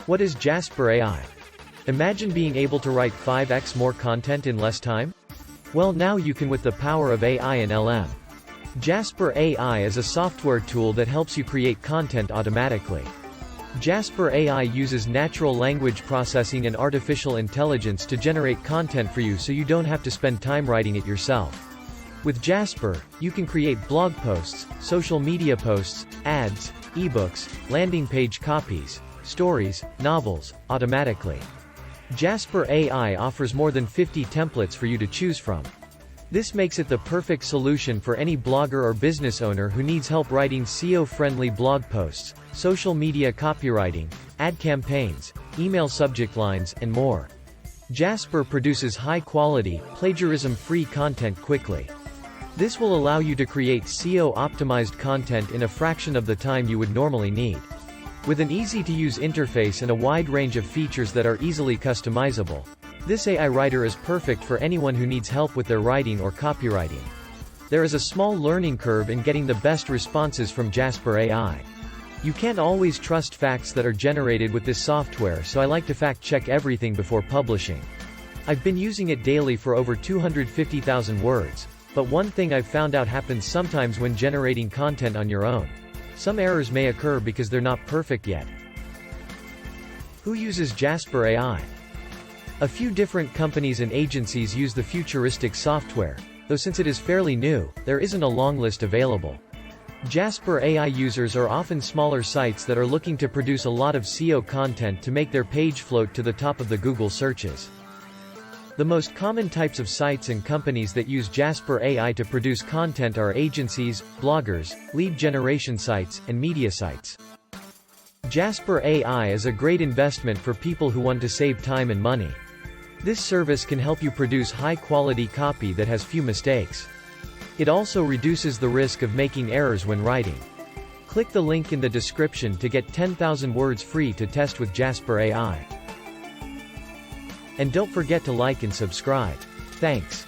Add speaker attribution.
Speaker 1: What is Jasper AI? Imagine being able to write 5x more content in less time? Well, now you can with the power of AI and LM. Jasper AI is a software tool that helps you create content automatically. Jasper AI uses natural language processing and artificial intelligence to generate content for you so you don't have to spend time writing it yourself. With Jasper, you can create blog posts, social media posts, ads, ebooks, landing page copies, stories, novels, automatically. Jasper AI offers more than 50 templates for you to choose from. This makes it the perfect solution for any blogger or business owner who needs help writing SEO-friendly blog posts, social media copywriting, ad campaigns, email subject lines, and more. Jasper produces high-quality, plagiarism-free content quickly. This will allow you to create SEO-optimized content in a fraction of the time you would normally need. With an easy-to-use interface and a wide range of features that are easily customizable, this AI writer is perfect for anyone who needs help with their writing or copywriting. There is a small learning curve in getting the best responses from Jasper AI. You can't always trust facts that are generated with this software, so I like to fact-check everything before publishing. I've been using it daily for over 250,000 words, but one thing I've found out happens sometimes when generating content on your own. Some errors may occur because they're not perfect yet. Who uses Jasper AI? A few different companies and agencies use the futuristic software, though since it is fairly new, there isn't a long list available. Jasper AI users are often smaller sites that are looking to produce a lot of SEO content to make their page float to the top of the Google searches. The most common types of sites and companies that use Jasper AI to produce content are agencies, bloggers, lead generation sites, and media sites. Jasper AI is a great investment for people who want to save time and money. This service can help you produce high-quality copy that has few mistakes. It also reduces the risk of making errors when writing. Click the link in the description to get 10,000 words free to test with Jasper AI. And don't forget to like and subscribe. Thanks.